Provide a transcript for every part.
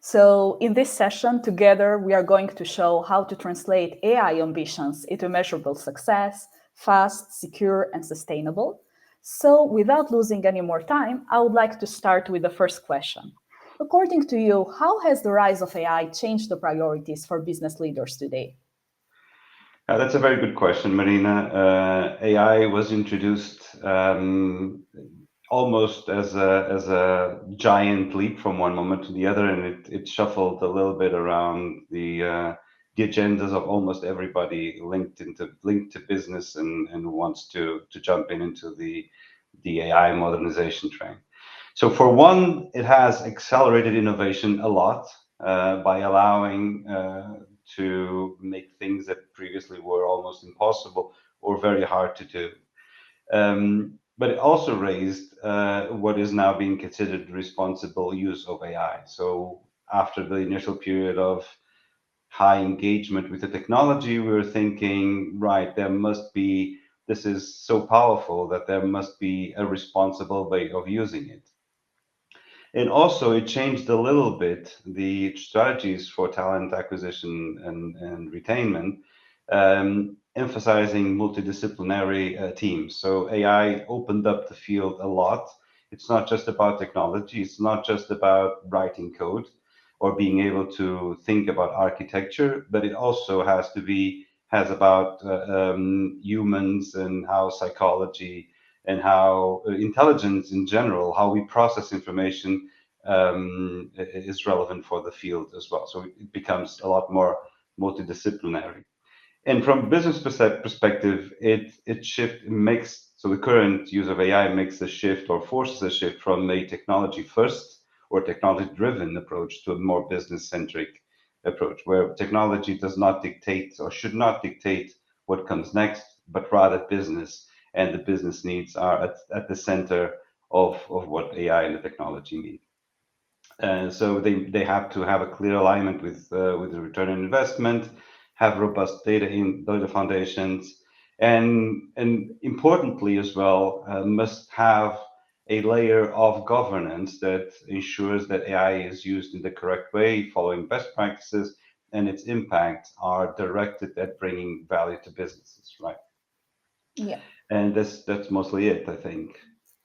So in this session, together, we are going to show how to translate AI ambitions into measurable success, fast, secure, and sustainable. So without losing any more time, I would like to start with the first question. According to you, how has the rise of AI changed the priorities for business leaders today? That's a very good question, Marina. AI was introduced almost as a giant leap from one moment to the other, and it shuffled a little bit around the agendas of almost everybody linked to business and who wants to jump into the AI modernization train. So for one, it has accelerated innovation a lot by allowing to make things that previously were almost impossible or very hard to do. But it also raised what is now being considered responsible use of AI. So after the initial period of high engagement with the technology, we were thinking, right, this is so powerful that there must be a responsible way of using it. And also, it changed a little bit the strategies for talent acquisition and retainment, emphasizing multidisciplinary teams. So AI opened up the field a lot. It's not just about technology, it's not just about writing code or being able to think about architecture, but it also has about humans and how psychology and how intelligence in general, how we process information is relevant for the field as well. So it becomes a lot more multidisciplinary. And from a business perspective, it shift makes so the current use of AI makes a shift or forces a shift from a technology first or technology driven approach to a more business centric approach, where technology does not dictate or should not dictate what comes next, but rather business and the business needs are at the center of what AI and the technology mean. So they have to have a clear alignment with the return on investment, have robust data foundations, and importantly as well, must have a layer of governance that ensures that AI is used in the correct way, following best practices, and its impacts are directed at bringing value to businesses, right? Yeah. And that's mostly it, I think.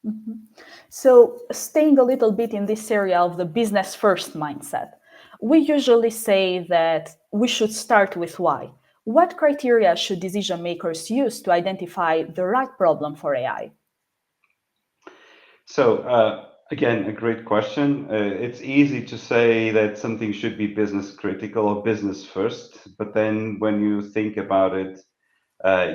Mhm. So, staying a little bit in this area of the business first mindset, we usually say that we should start with why. What criteria should decision makers use to identify the right problem for AI? So again, a great question. It's easy to say that something should be business critical or business first, but then when you think about it,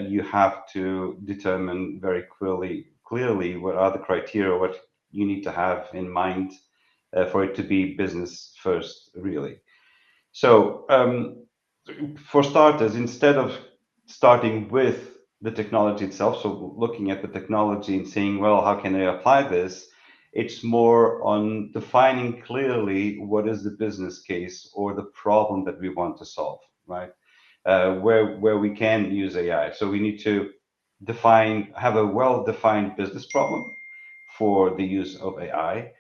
you have to determine very clearly what are the criteria, what you need to have in mind for it to be business first, really. So for starters, instead of starting with the technology itself, so looking at the technology and saying, well, how can I apply this? It's more on defining clearly what is the business case or the problem that we want to solve, right? Where we can use AI. So we need to have a well-defined business problem for the use of AI.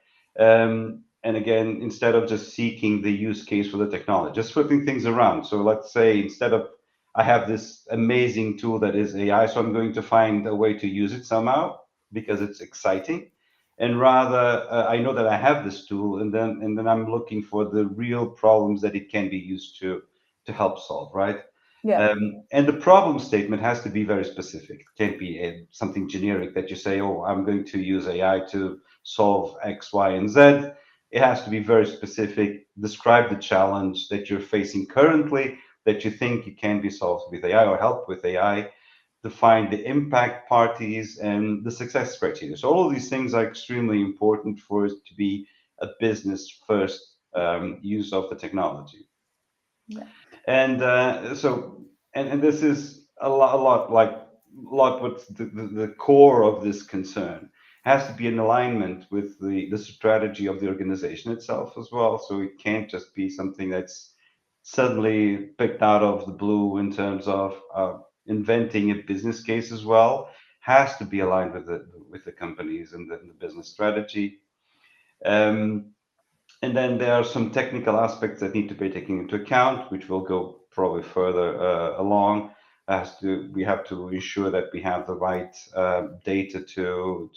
And again, instead of just seeking the use case for the technology, just flipping things around. So let's say instead of I have this amazing tool that is AI, so I'm going to find a way to use it somehow because it's exciting. And rather, I know that I have this tool, and then I'm looking for the real problems that it can be used to help solve, right? Yeah. And the problem statement has to be very specific. It can't be something generic that you say, oh, I'm going to use AI to solve X, Y, and Z. It has to be very specific, describe the challenge that you're facing currently that you think it can be solved with AI or help with AI, define the impact parties and the success criteria. So all of these things are extremely important for it to be a business first use of the technology. Yeah. And and this is a lot what's the core of this concern has to be in alignment with the strategy of the organization itself as well. So it can't just be something that's suddenly picked out of the blue in terms of inventing a business case as well. Has to be aligned with the companies and the business strategy. Um, And then there are some technical aspects that need to be taken into account, which will go probably further along. As to we have to ensure that we have the right data to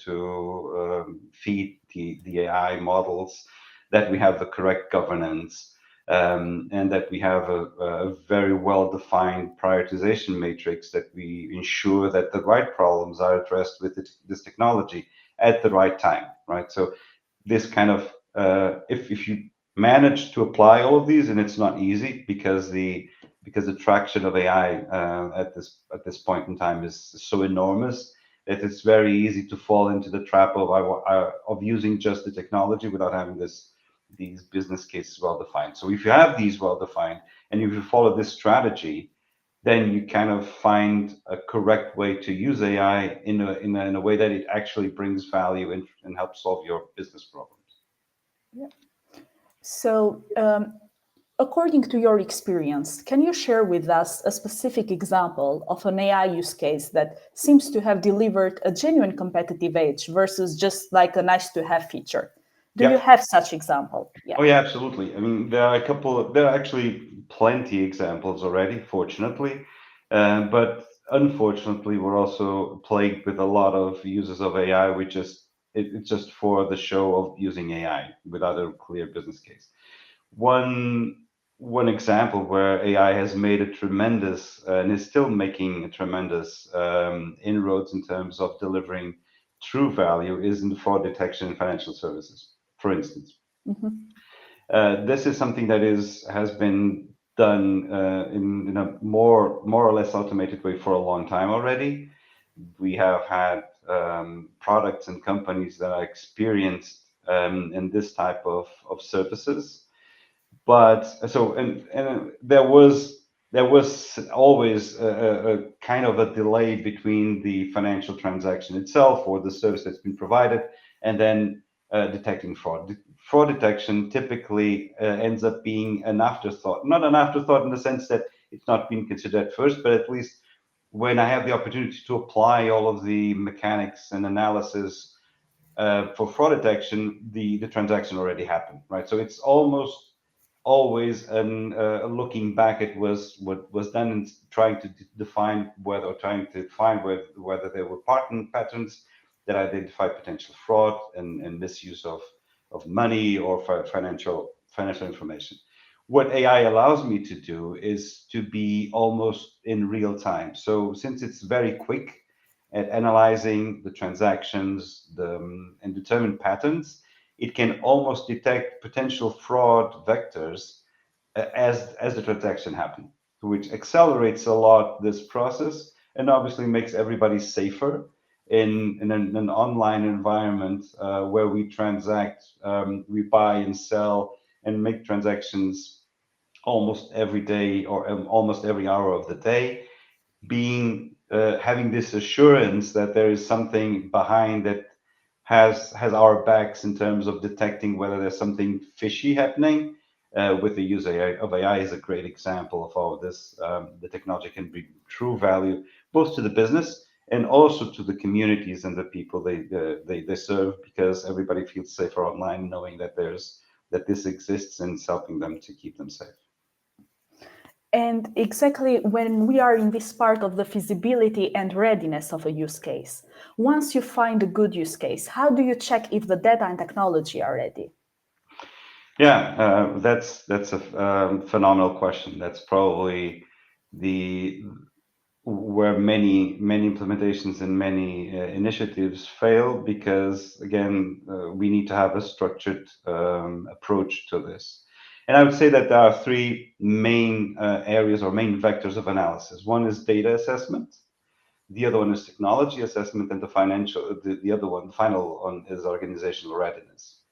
feed the AI models, that we have the correct governance, and that we have a very well-defined prioritization matrix, that we ensure that the right problems are addressed with this technology at the right time, right? So this kind of if you manage to apply all of these, and it's not easy because the traction of AI at this point in time is so enormous that it's very easy to fall into the trap of using just the technology without having these business cases well defined. So if you have these well defined and if you follow this strategy, then you kind of find a correct way to use AI in a way that it actually brings value and helps solve your business problems. Yeah. So, according to your experience, can you share with us a specific example of an AI use case that seems to have delivered a genuine competitive edge versus just like a nice to have feature? Do you Yeah. have such example? Yeah. Oh yeah, absolutely. I mean, there are actually plenty examples already, fortunately. But unfortunately, we're also plagued with a lot of users of AI, which is it's just for the show of using AI without a clear business case. One one example where AI has made a tremendous and is still making a tremendous inroads in terms of delivering true value is in fraud detection in financial services, for instance. Mhm. This is something that has been done in a more or less automated way for a long time already. We have had products and companies that are experienced in this type of services, but so and there was always a kind of a delay between the financial transaction itself or the service that's been provided and then detecting fraud. Fraud detection typically ends up being an afterthought, not an afterthought in the sense that it's not being considered at first, but at least when I have the opportunity to apply all of the mechanics and analysis for fraud detection, the transaction already happened, right? So it's almost always looking back at was what was done and trying to define whether or trying to find whether there were patterns that identify potential fraud and misuse of money or financial information. What AI allows me to do is to be almost in real time. So since it's very quick at analyzing the transactions and determine patterns, it can almost detect potential fraud vectors as the transaction happens, which accelerates a lot this process and obviously makes everybody safer in an online environment where we transact, we buy and sell and make transactions almost every day or almost every hour of the day, being having this assurance that there is something behind that has our backs in terms of detecting whether there's something fishy happening. With the use of AI is a great example of how this the technology can bring true value both to the business and also to the communities and the people they serve, because everybody feels safer online knowing that this exists and it's helping them to keep them safe. And exactly when we are in this part of the feasibility and readiness of a use case, once you find a good use case, how do you check if the data and technology are ready? Yeah, that's a phenomenal question. That's probably the where many implementations and many initiatives fail, because again we need to have a structured approach to this. And I would say that there are three main areas or main vectors of analysis. One is data assessment, the other one is technology assessment, and the other one, the final one, is organizational readiness.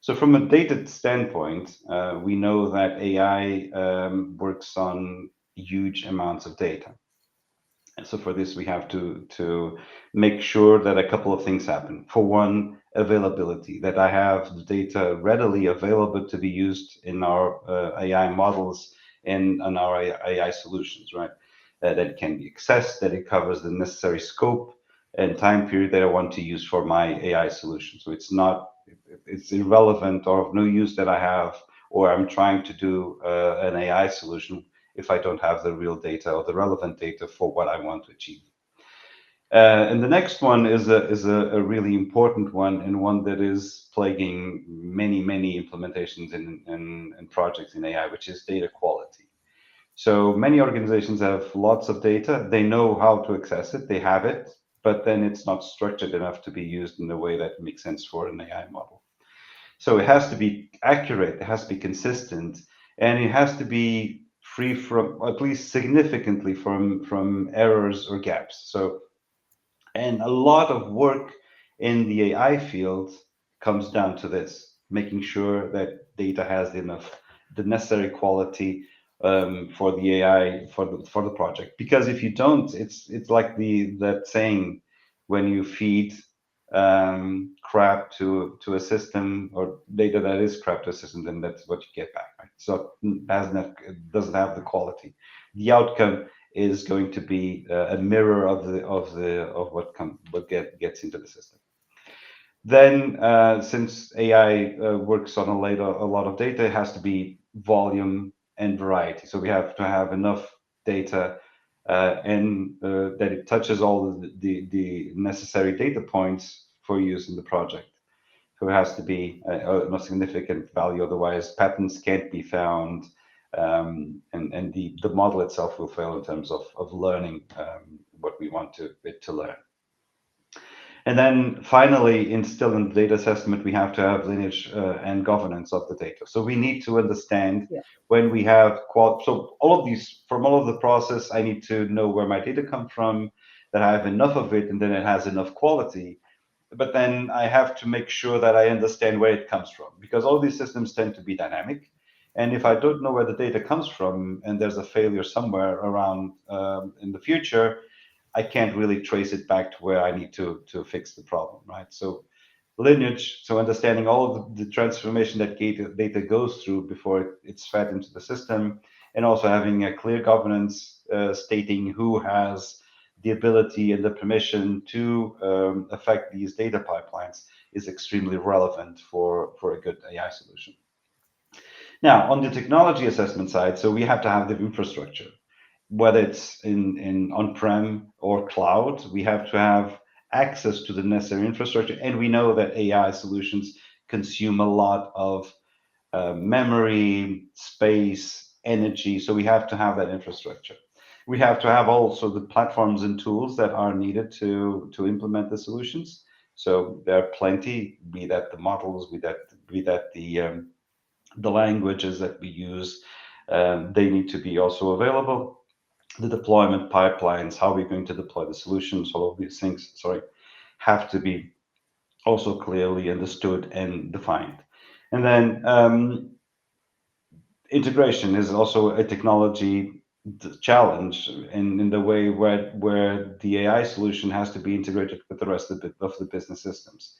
So from a data standpoint, we know that AI works on huge amounts of data. And so for this, we have to make sure that a couple of things happen. For one, availability, that I have the data readily available to be used in our AI models and on our AI solutions, right? That it can be accessed, that it covers the necessary scope and time period that I want to use for my AI solution. So it's not It's irrelevant or of no use that I have, or I'm trying to do an AI solution if I don't have the real data or the relevant data for what I want to achieve. And the next one is a really important one, and one that is plaguing many implementations and projects in AI, which is data quality. So many organizations have lots of data. They know how to access it. They have it, but then it's not structured enough to be used in a way that makes sense for an AI model. So it has to be accurate, it has to be consistent, and it has to be free from, at least significantly from errors or gaps. So, and a lot of work in the AI field comes down to this, making sure that data has enough, the necessary quality for the AI for the project. Because if you don't, it's like the that saying, when you feed crap to a system, or data that is crap to a system, then that's what you get back, right? So it doesn't have the quality. The outcome is going to be a mirror of what gets into the system. Then, since AI works on a lot of data, it has to be volume and variety. So we have to have enough data and that it touches all the necessary data points for use in the project. So it has to be a significant value, otherwise patterns can't be found, and the model itself will fail in terms of learning what we want it to learn. And then finally, still in the data assessment, we have to have lineage and governance of the data. So we need to understand Yeah. when we have so all of these, from all of the process, I need to know where my data come from, that I have enough of it, and then it has enough quality. But then I have to make sure that I understand where it comes from, because all these systems tend to be dynamic. And if I don't know where the data comes from, and there's a failure somewhere around in the future, I can't really trace it back to where I need to fix the problem, right? So lineage, so understanding all of the transformation that data goes through before it's fed into the system, and also having a clear governance stating who has the ability and the permission to affect these data pipelines is extremely relevant for a good AI solution. Now, on the technology assessment side, so we have to have the infrastructure, whether it's in on-prem or cloud, we have to have access to the necessary infrastructure. And we know that AI solutions consume a lot of memory, space, energy. So we have to have that infrastructure. We have to have also the platforms and tools that are needed to implement the solutions. So there are plenty, be that the models, be that the languages that we use, they need to be also available. The deployment pipelines, how we're going to deploy the solutions, all of these things, have to be also clearly understood and defined. And then integration is also a technology challenge in the way where the AI solution has to be integrated with the rest of the business systems.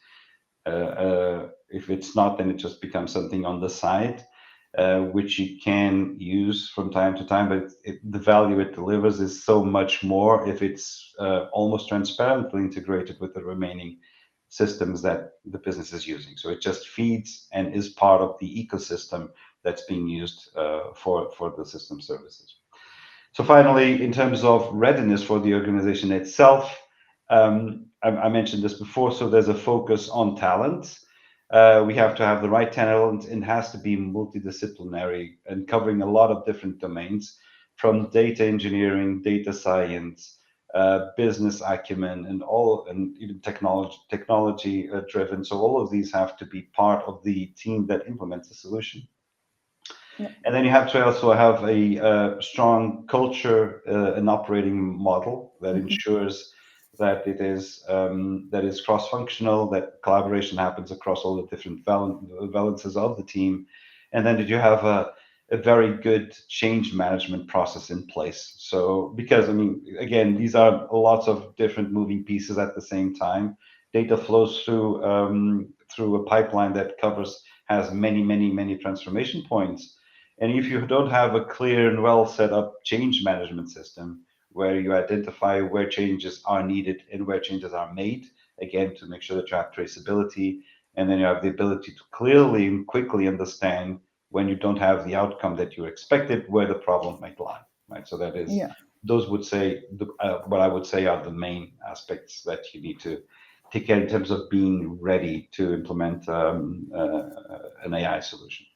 If it's not, then it just becomes something on the side, which you can use from time to time, but the value it delivers is so much more if it's almost transparently integrated with the remaining systems that the business is using. So it just feeds and is part of the ecosystem that's being used for the system services. So finally, in terms of readiness for the organization itself, I mentioned this before, so there's a focus on talent. We have to have the right talent, and it has to be multidisciplinary and covering a lot of different domains, from data engineering, data science, business acumen, and even technology driven. So all of these have to be part of the team that implements the solution. Yeah. And then you have to also have a strong culture and operating model that ensures that it is cross-functional, that collaboration happens across all the different valences of the team, and then that you have a very good change management process in place. So, because I mean, again, these are lots of different moving pieces at the same time. Data flows through a pipeline that has many transformation points. And if you don't have a clear and well set up change management system where you identify where changes are needed and where changes are made, again, to make sure that you have traceability and then you have the ability to clearly and quickly understand when you don't have the outcome that you expected, where the problem might lie, right? So that is, Yeah. those would say, what I would say are the main aspects that you need to take care in terms of being ready to implement an AI solution.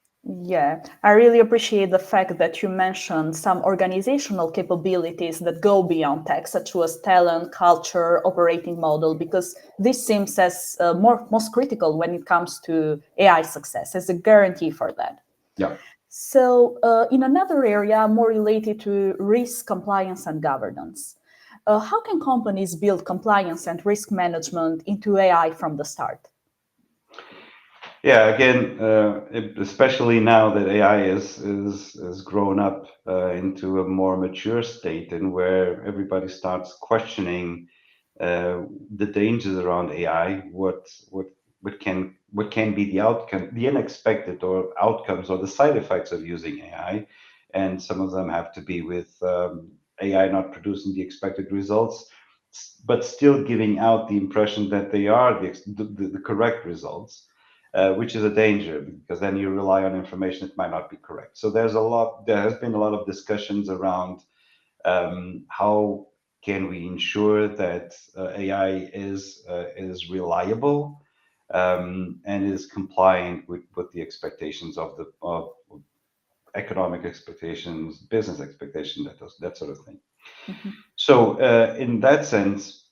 Yeah, I really appreciate the fact that you mentioned some organizational capabilities that go beyond tech, such as talent, culture, operating model, because this seems as most critical when it comes to AI success, as a guarantee for that. Yeah. So, in another area more related to risk, compliance, and governance, how can companies build compliance and risk management into AI from the start? Yeah, again, especially now that AI is grown up into a more mature state, and where everybody starts questioning the dangers around AI, what can be the outcome, the unexpected or outcomes or the side effects of using AI, and some of them have to be with AI not producing the expected results, but still giving out the impression that they are the correct results, which is a danger, because then you rely on information that might not be correct. So there has been a lot of discussions around how can we ensure that AI is reliable and is compliant with the expectations of economic expectations, business expectations, that sort of thing. Mhm. So in that sense,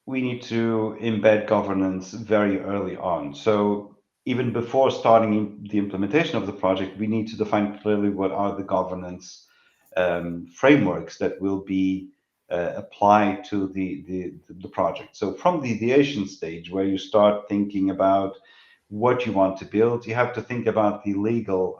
we need to embed governance very early on. So even before starting the implementation of the project, we need to define clearly what are the governance frameworks that will be applied to the project. So from the ideation stage, where you start thinking about what you want to build, you have to think about the legal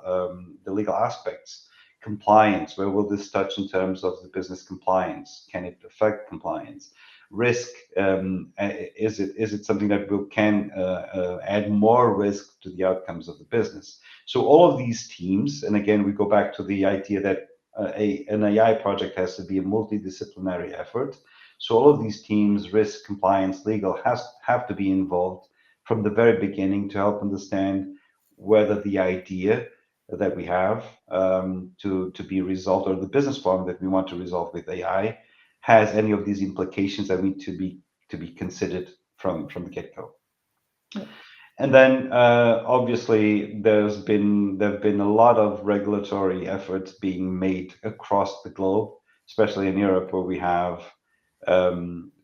aspects, compliance. Where will this touch in terms of the business compliance? Can it affect compliance? Risk, is it something that can add more risk to the outcomes of the business? So all of these teams, and again we go back to the idea that an AI project has to be a multidisciplinary effort. So all of these teams, risk, compliance, legal, have to be involved from the very beginning to help understand whether the idea that we have to be resolved, or the business problem that we want to resolve with AI, has any of these implications that need to be considered from the get-go. Yeah. And then obviously there've been a lot of regulatory efforts being made across the globe, especially in Europe, where we have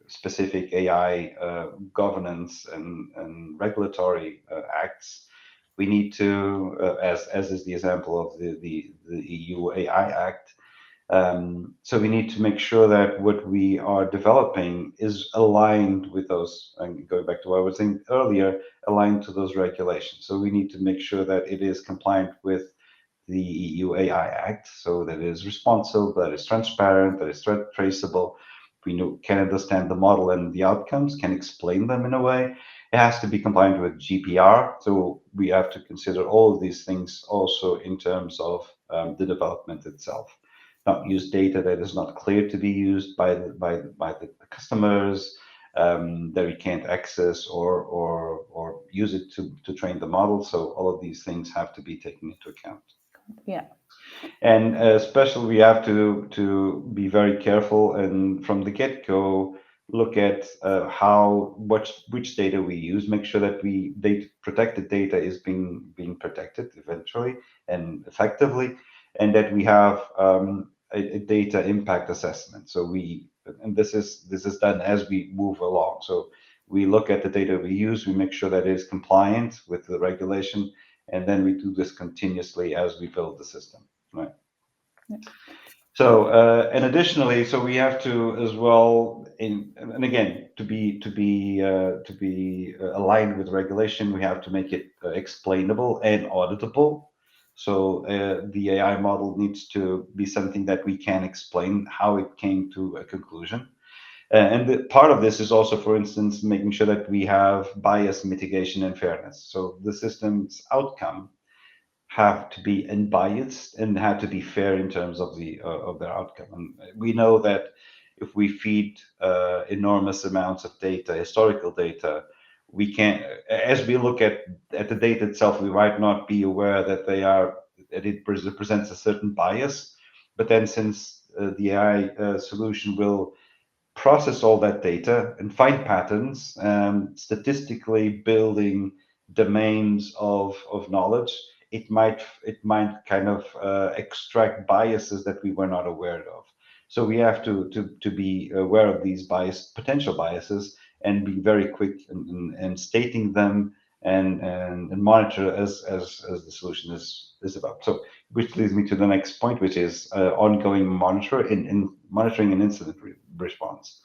specific AI governance and regulatory acts. We need to, as is the example of the EU AI Act. So we need to make sure that what we are developing is aligned with those, and going back to what I was saying earlier, aligned to those regulations. So we need to make sure that it is compliant with the EU AI Act, so that it is responsive, that it's transparent, that it's traceable. Can understand the model and the outcomes, can explain them in a way. It has to be compliant with GDPR. So we have to consider all of these things also in terms of the development itself. Not use data that is not clear to be used by the customers, that we can't access or use it to train the model. So all of these things have to be taken into account. Yeah. And especially we have to be very careful and from the get-go look at which data we use, make sure that protected data is being protected eventually and effectively, and that we have a data impact assessment. So this is done as we move along. So we look at the data we use, we make sure that it is compliant with the regulation, and then we do this continuously as we build the system, right? Yeah. So and additionally, so we have to as well, and again, to be aligned with regulation, we have to make it explainable and auditable. So the AI model needs to be something that we can explain how it came to a conclusion. Part of this is also, for instance, making sure that we have bias mitigation and fairness. So the system's outcome have to be unbiased and have to be fair in terms of their outcome. And we know that if we feed enormous amounts of data, historical data, we can't, as we look at the data itself, we might not be aware that it presents a certain bias. But then since the AI solution will process all that data and find patterns, statistically building domains of knowledge, it might kind of extract biases that we were not aware of. So we have to be aware of these potential biases, and be very quick in stating them, and monitor as the solution is about. So which leads me to the next point, which is ongoing monitoring and incident response.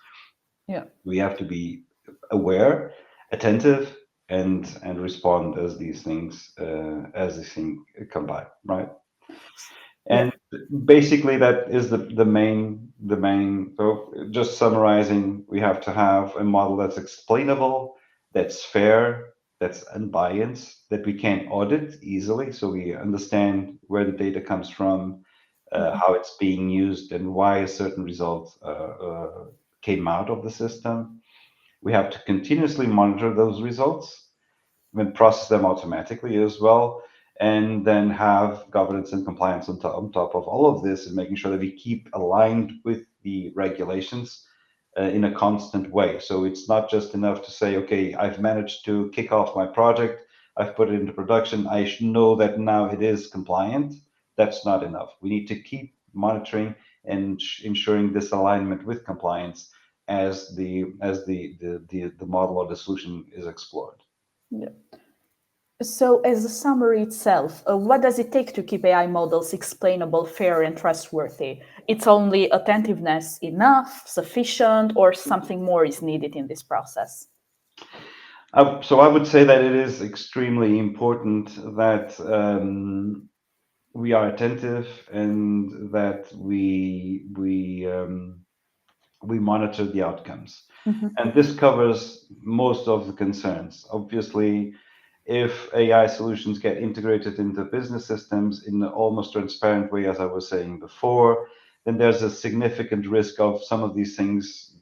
Yeah. We have to be aware, attentive, and respond as these things come by, right? Yeah. And basically, that is the main. So just summarizing, we have to have a model that's explainable, that's fair, that's unbiased, that we can audit easily, so we understand where the data comes from, Mhm. how it's being used, and why a certain result came out of the system. We have to continuously monitor those results and process them automatically as well, and then have governance and compliance on top of all of this, and making sure that we keep aligned with the regulations in a constant way. So it's not just enough to say, okay, I've managed to kick off my project, I've put it into production, I should know that now it is compliant. That's not enough. We need to keep monitoring and ensuring this alignment with compliance as the model or the solution is explored. Yeah. So, as a summary itself, what does it take to keep AI models explainable, fair, and trustworthy? It's only attentiveness enough, sufficient, or something more is needed in this process? So I would say that it is extremely important that we are attentive, and that we monitor the outcomes. Mhm. And this covers most of the concerns. Obviously, if AI solutions get integrated into business systems in an almost transparent way, as I was saying before, then there's a significant risk of some of these things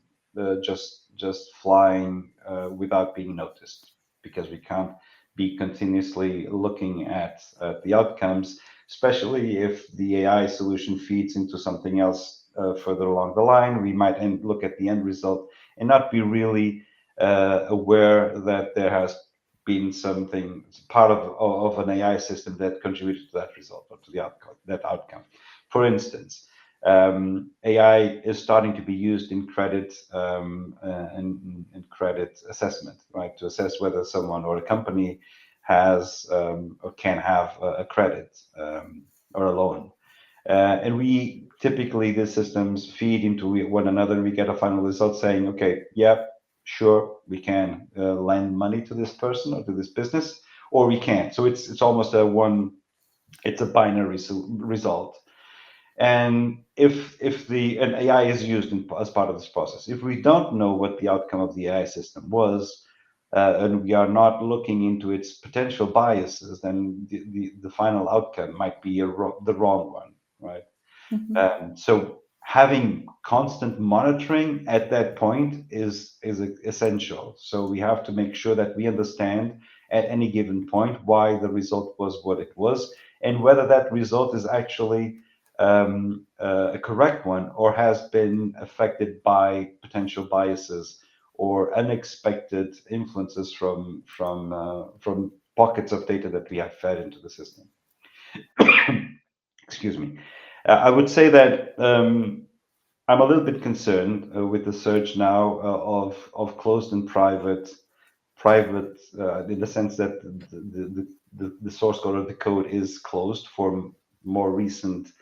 just flying without being noticed, because we can't be continuously looking at the outcomes, especially if the AI solution feeds into something else further along the line. We might look at the end result and not be really aware that there has been something part of an AI system that contributed to that result, or to the outcome. For instance, AI is starting to be used in credit and credit assessment, right? To assess whether someone or a company has or can have a credit or a loan. And we typically, the systems feed into one another, and we get a final result saying, okay, yeah, sure, we can lend money to this person or to this business, or we can't. So it's almost it's a binary result. And if the an AI is used as part of this process, if we don't know what the outcome of the AI system was, and we are not looking into its potential biases, then the final outcome might be the wrong one, right? Mhm. So having constant monitoring at that point is essential. So we have to make sure that we understand at any given point why the result was what it was, and whether that result is actually a correct one, or has been affected by potential biases or unexpected influences from pockets of data that we have fed into the system. Excuse me. I would say that I'm a little bit concerned with the surge now of closed and private in the sense that the source code or the code is closed for more recent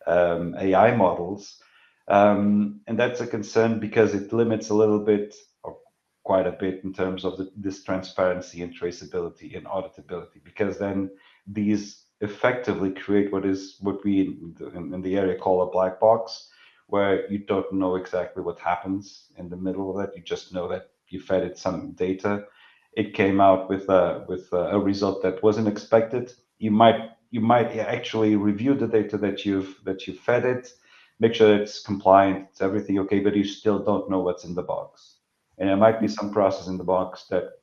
AI models. And that's a concern, because it limits a little bit, or quite a bit, in terms of this transparency and traceability and auditability, because then these effectively create what we in the area call a black box, where you don't know exactly what happens in the middle of that. You just know that you fed it some data. It came out with a result that wasn't expected. You might actually review the data that you fed it, make sure it's compliant, it's everything okay, but you still don't know what's in the box. And there might be some process in the box that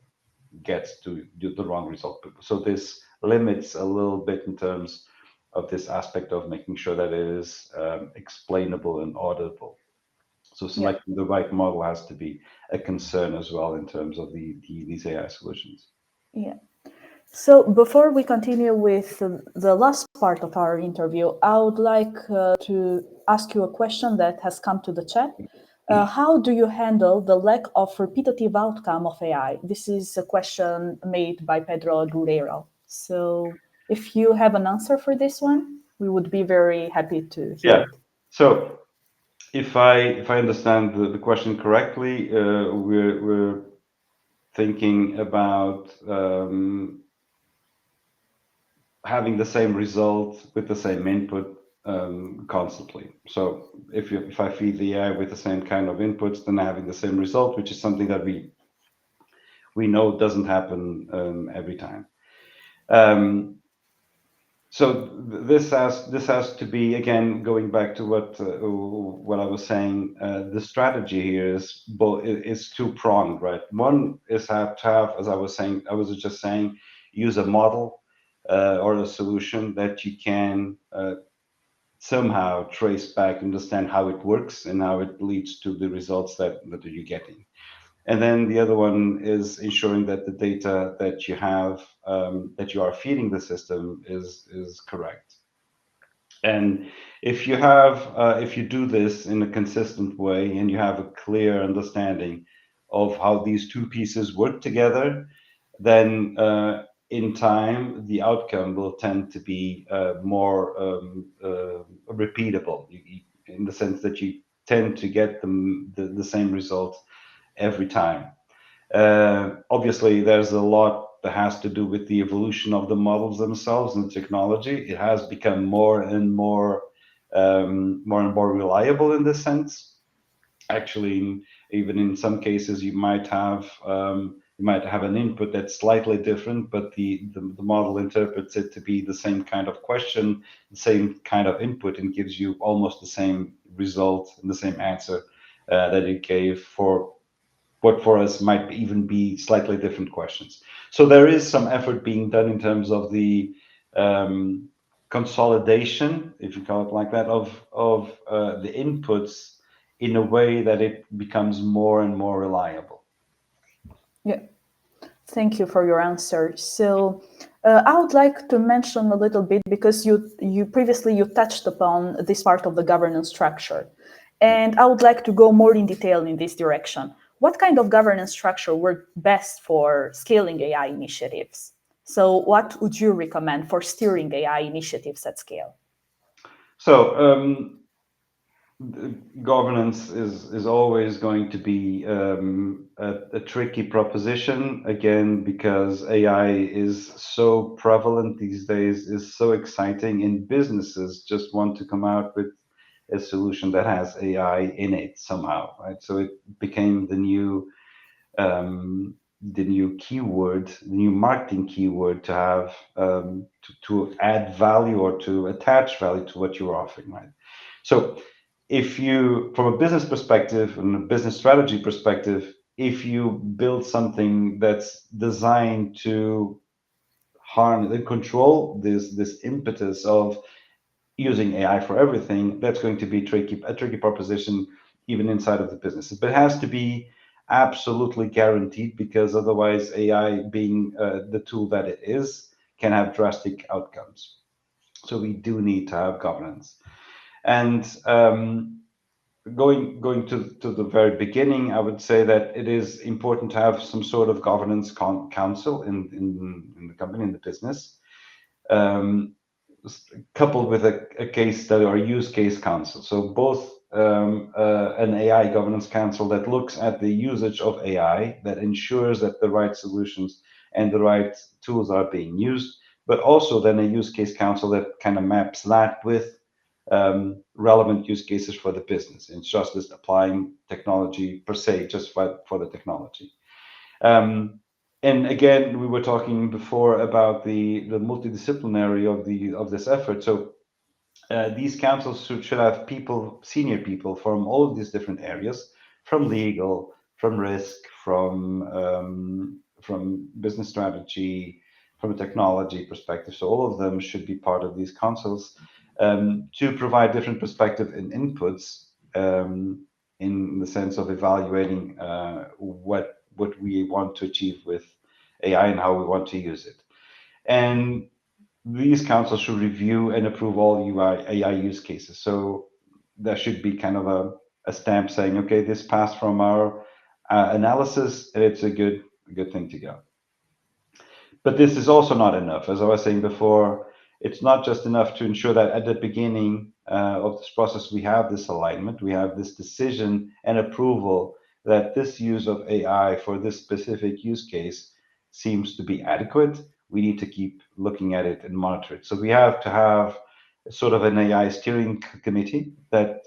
gets to the wrong result. So this limits a little bit in terms of this aspect of making sure that it is explainable and audible. So Yeah. selecting the right model has to be a concern as well in terms of these AI solutions. Yeah. So before we continue with the last part of our interview, I would like to ask you a question that has come to the chat. How do you handle the lack of repetitive outcome of AI? This is a question made by Pedro Durero. So if you have an answer for this one, we would be very happy to hear Yeah. it. So if I understand the question correctly, we're thinking about having the same result with the same input constantly. So if I feed the AI with the same kind of inputs, then having the same result, which is something that we know doesn't happen every time. So this has to be, again, going back to what I was saying. The strategy here is two pronged, right? One is have to have, as I was just saying, use a model or a solution that you can somehow trace back, understand how it works and how it leads to the results that you're getting. And then the other one is ensuring that the data that you have, that you are feeding the system is correct. And if you do this in a consistent way and you have a clear understanding of how these two pieces work together, then in time the outcome will tend to be more repeatable, in the sense that you tend to get the same result every time. Obviously, there's a lot that has to do with the evolution of the models themselves and technology. It has become more and more reliable in this sense. Actually, even in some cases, you might have an input that's slightly different, but the model interprets it to be the same kind of question, the same kind of input, and gives you almost the same result and the same answer that it gave for what for us might even be slightly different questions. So there is some effort being done in terms of the consolidation, if you call it like that, of the inputs in a way that it becomes more and more reliable. Yeah. Thank you for your answer. So I would like to mention a little bit, because you previously you touched upon this part of the governance structure, and I would like to go more in detail in this direction. What kind of governance structure worked best for scaling AI initiatives? So what would you recommend for steering AI initiatives at scale? So governance is always going to be a tricky proposition, again, because AI is so prevalent these days, is so exciting, and businesses just want to come out with a solution that has AI in it somehow, right? So it became the new keyword, the new marketing keyword to have to add value or to attach value to what you're offering, right? So if you, from a business perspective and a business strategy perspective, if you build something that's designed to harness and control this impetus of using AI for everything, that's going to be a tricky proposition even inside of the businesses. But it has to be absolutely guaranteed, because otherwise AI, being the tool that it is, can have drastic outcomes. So we do need to have governance. And going to the very beginning, I would say that it is important to have some sort of governance council in the company, in the business, um, coupled with a case study or use case council. So both an AI governance council that looks at the usage of AI, that ensures that the right solutions and the right tools are being used, but also then a use case council that kind of maps that with relevant use cases for the business. It's just this applying technology per se, just for the technology. And again, we were talking before about the multidisciplinary of this effort. So these councils should have people, senior people from all of these different areas, from legal, from risk, from business strategy, from a technology perspective. So all of them should be part of these councils to provide different perspective and inputs in the sense of evaluating what we want to achieve with AI and how we want to use it. And these councils should review and approve all AI use cases. So there should be kind of a stamp saying, okay, this passed from our analysis, and it's a good thing to go. But this is also not enough. As I was saying before, it's not just enough to ensure that at the beginning of this process, we have this alignment, we have this decision and approval that this use of AI for this specific use case seems to be adequate. We need to keep looking at it and monitor it. So we have to have sort of an AI steering committee that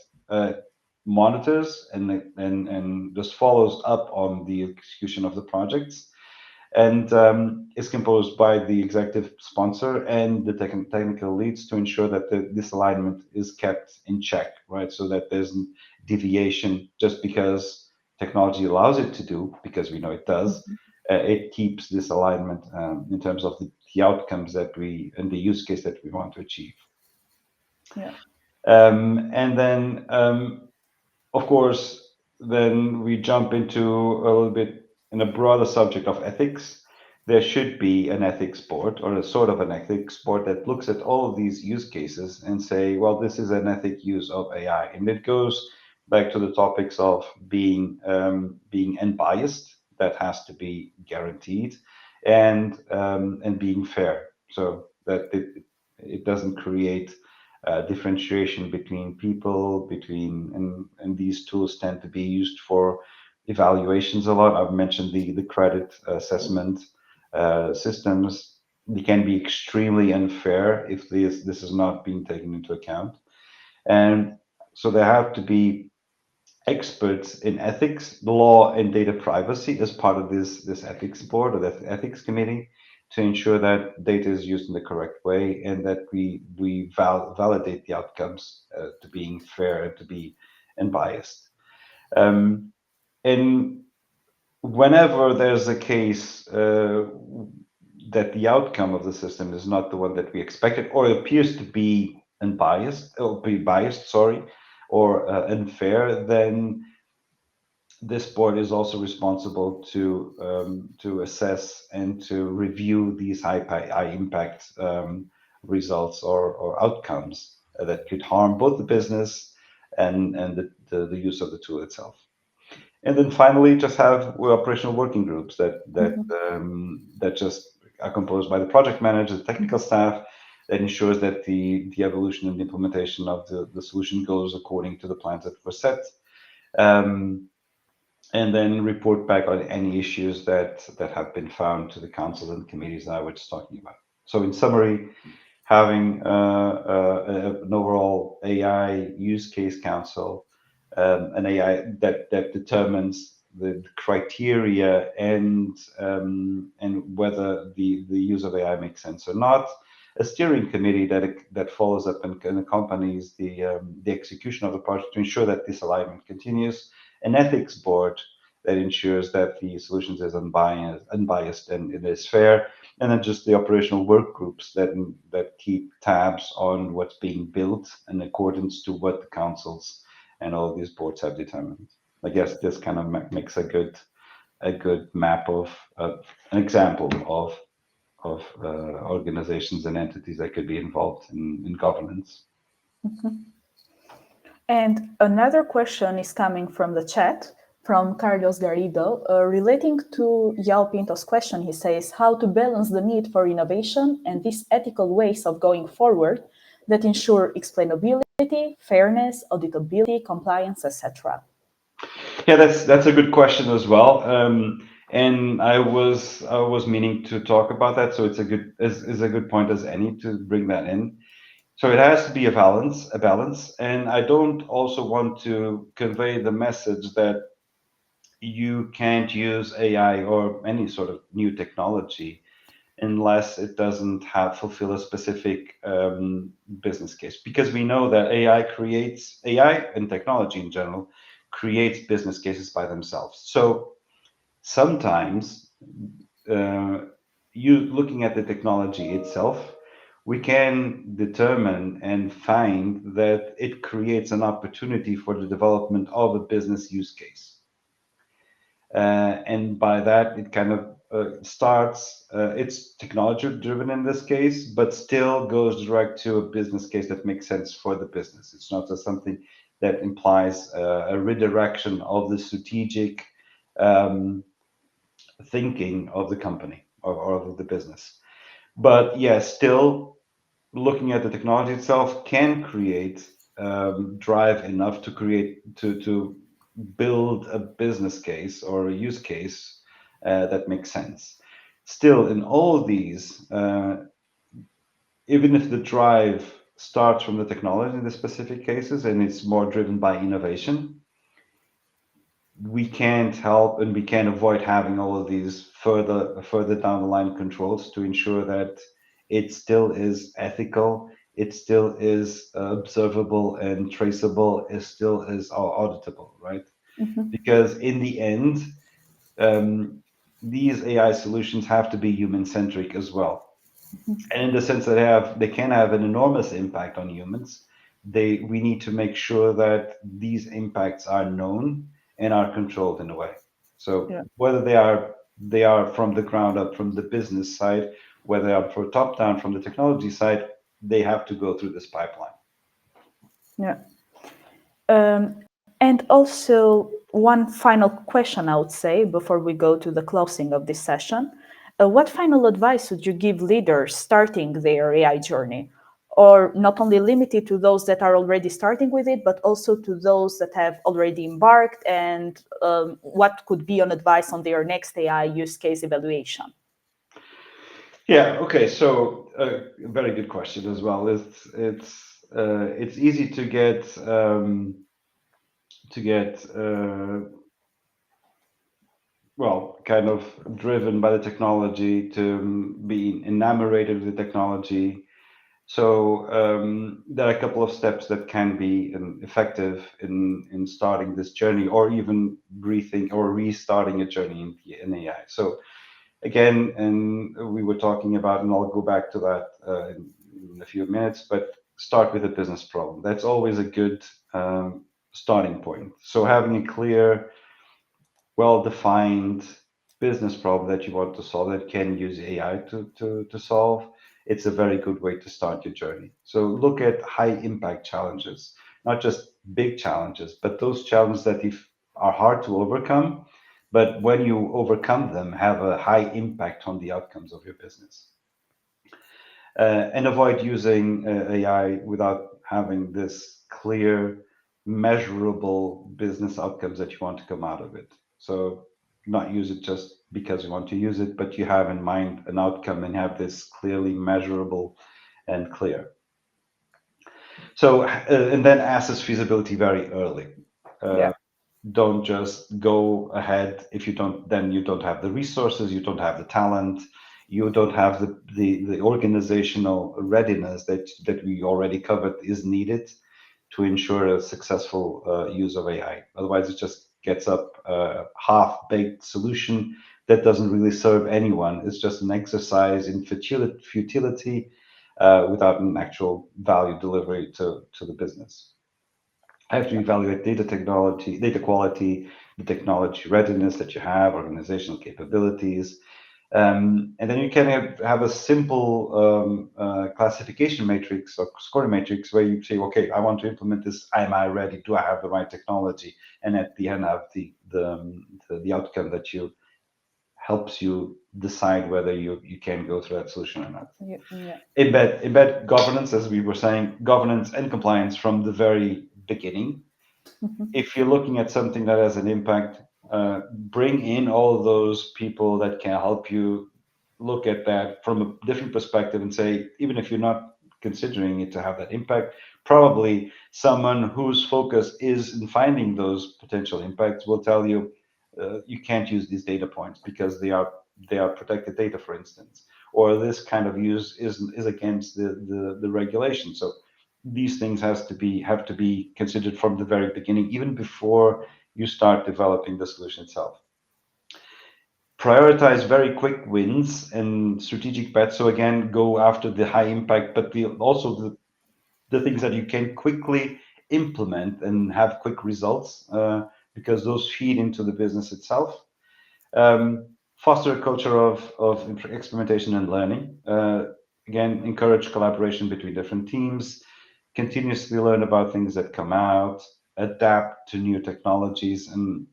monitors and just follows up on the execution of the projects, and is composed by the executive sponsor and the technical leads to ensure that this alignment is kept in check, right? So that there's deviation just because technology allows it to do, because we know it does. It keeps this alignment in terms of the outcomes that we and the use case that we want to achieve. Yeah. And then, of course, then we jump into a little bit in a broader subject of ethics. There should be an ethics board or a sort of an ethics board that looks at all of these use cases and say, well, this is an ethic use of AI. And it goes back to the topics of being unbiased, that has to be guaranteed, and being fair, so that it doesn't create differentiation between people, and these tools tend to be used for evaluations a lot. I've mentioned the credit assessment systems. They can be extremely unfair if this is not being taken into account. And so there have to be experts in ethics, law, and data privacy as part of this ethics board or that ethics committee to ensure that data is used in the correct way and that we validate the outcomes to being fair and to be unbiased. And whenever there's a case that the outcome of the system is not the one that we expected or appears to be unbiased or be biased, sorry, or unfair, then this board is also responsible to assess and to review these high impact results or outcomes that could harm both the business and the use of the tool itself. And then finally, just have operational working groups that just are composed by the project manager, the technical staff, that ensures that the evolution and the implementation of the solution goes according to the plans that were set. And then report back on any issues that have been found to the councils and committees that I was just talking about. So in summary, having an overall AI use case council, an AI that determines the criteria and whether the use of AI makes sense or not, a steering committee that follows up and accompanies the execution of the project to ensure that this alignment continues, an ethics board that ensures that the solutions is unbiased and it is fair, and then just the operational work groups that keep tabs on what's being built in accordance to what the councils and all of these boards have determined. I guess this kind of makes a good map of an example of organizations and entities that could be involved in governance. And another question is coming from the chat from Carlos Garrido, relating to Yao Pinto's question. He says, how to balance the need for innovation and these ethical ways of going forward that ensure explainability, fairness, auditability, compliance, etc. Yeah, that's a good question as well. And I was meaning to talk about that, so it's a good point as any to bring that in. So it has to be a balance, and I don't also want to convey the message that you can't use AI or any sort of new technology unless it doesn't fulfill a specific business case, because we know that AI and technology in general creates business cases by themselves. So sometimes you looking at the technology itself, we can determine and find that it creates an opportunity for the development of a business use case. And by that, it kind of starts, it's technology driven in this case, but still goes direct to a business case that makes sense for the business. It's not just something that implies a redirection of the strategic thinking of the company or of the business. But yes, still looking at the technology itself can create drive enough to create to build a business case or a use case that makes sense. Still, in all of these, even if the drive starts from the technology in the specific cases and it's more driven by innovation, we can't help and we can't avoid having all of these further down the line controls to ensure that it still is ethical, it still is observable and traceable, it still is auditable, right? Mhm. Because in the end, um, these AI solutions have to be human centric as well. And in the sense that they can have an enormous impact on humans, we need to make sure that these impacts are known and are controlled in a way. So Yeah. whether they are from the ground up from the business side, whether they are from top down from the technology side, they have to go through this pipeline. Yeah. And also, one final question I would say before we go to the closing of this session. What final advice would you give leaders starting their AI journey? Or not only limited to those that are already starting with it, but also to those that have already embarked, and what could be an advice on their next AI use case evaluation? Yeah. Okay. So a very good question as well. It's easy to get well, kind of driven by the technology, to be enamored with the technology. So there are a couple of steps that can be effective in starting this journey, or even rethink or restarting a journey in AI. So again, and we were talking about, and I'll go back to that in a few minutes, but start with a business problem. That's always a good starting point. So having a clear, well-defined business problem that you want to solve that can use AI to solve, it's a very good way to start your journey. So look at high impact challenges, not just big challenges, but those challenges that are hard to overcome, but when you overcome them, have a high impact on the outcomes of your business. And avoid using AI without having this clear, measurable business outcomes that you want to come out of it. So not use it just because you want to use it, but you have in mind an outcome and have this clearly measurable and clear. So, and then assess feasibility very early. Yeah. Don't just go ahead if you don't, then you don't have the resources, you don't have the talent, you don't have the organizational readiness that we already covered is needed to ensure a successful use of AI. Otherwise, it just gets up a half-baked solution that doesn't really serve anyone. It's just an exercise in futility without an actual value delivery to the business. I have to evaluate data quality, the technology readiness that you have, organizational capabilities. And then you can have a simple classification matrix or scoring matrix where you say, okay, I want to implement this. Am I ready? Do I have the right technology? And at the end, have the outcome that helps you decide whether you can go through that solution or not. Yeah. Embed governance, as we were saying, governance and compliance from the very beginning. If you're looking at something that has an impact, bring in all those people that can help you look at that from a different perspective and say, even if you're not considering it to have that impact, probably someone whose focus is in finding those potential impacts will tell you you can't use these data points because they are protected data, for instance, or this kind of use is against the regulation. So these things have to be considered from the very beginning, even before you start developing the solution itself. prioritize very quick wins and strategic bets. So again, go after the high impact, but also the things that you can quickly implement and have quick results, because those feed into the business itself. Foster a culture of experimentation and learning. Again, encourage collaboration between different teams, continuously learn about things that come out, adapt to new technologies, and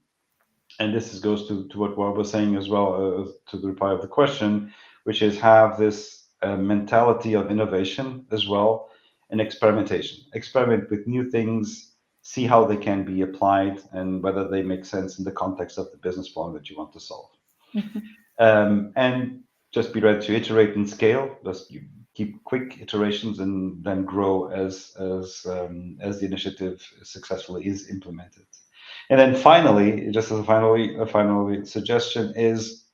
this goes to what Rob was saying as well, to the reply of the question, which is have this mentality of innovation as well, and experimentation. Experiment with new things, see how they can be applied, and whether they make sense in the context of the business problem that you want to solve. And just be ready to iterate and scale. Just you keep quick iterations and then grow as the initiative successfully is implemented. And then finally, just as a final suggestion is,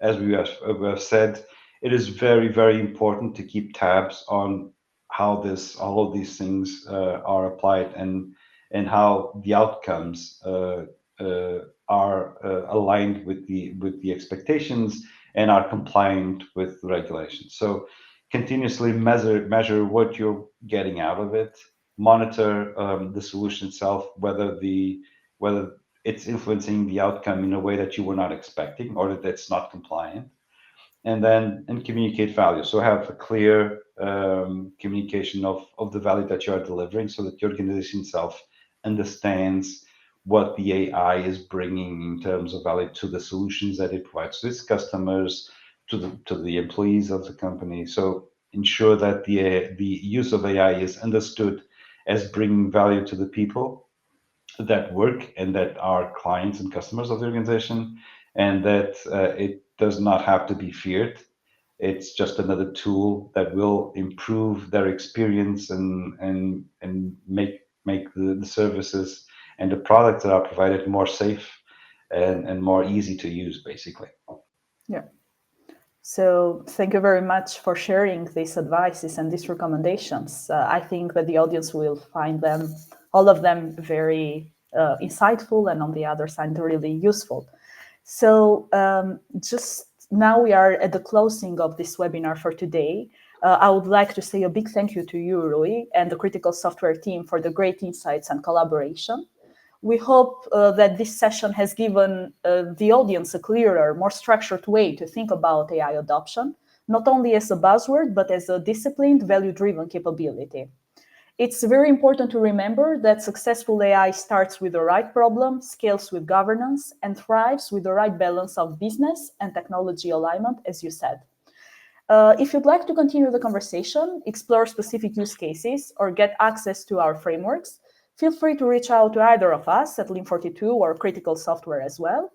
as we have said, it is very, very important to keep tabs on how all of these things are applied, and how the outcomes are aligned with the expectations and are compliant with the regulations. So continuously measure what you're getting out of it, monitor the solution itself, whether it's influencing the outcome in a way that you were not expecting or that it's not compliant, and communicate value. So have a clear communication of the value that you are delivering, so that the organization itself understands what the AI is bringing in terms of value to the solutions that it provides to its customers, to the employees of the company. So ensure that the use of AI is understood as bringing value to the people that work and that are clients and customers of the organization, and that it does not have to be feared. It's just another tool that will improve their experience and make the services and the products that are provided more safe and more easy to use, basically. Yeah. So thank you very much for sharing these advices and these recommendations. I think that the audience will find them, all of them, very insightful, and on the other side, really useful. So just now we are at the closing of this webinar for today. I would like to say a big thank you to you, Rui, and the Critical Software team for the great insights and collaboration. We hope that this session has given the audience a clearer, more structured way to think about AI adoption, not only as a buzzword, but as a disciplined, value-driven capability. It's very important to remember that successful AI starts with the right problem, scales with governance, and thrives with the right balance of business and technology alignment, as you said. If you'd like to continue the conversation, explore specific use cases, or get access to our frameworks, feel free to reach out to either of us at Lean42 or Critical Software as well.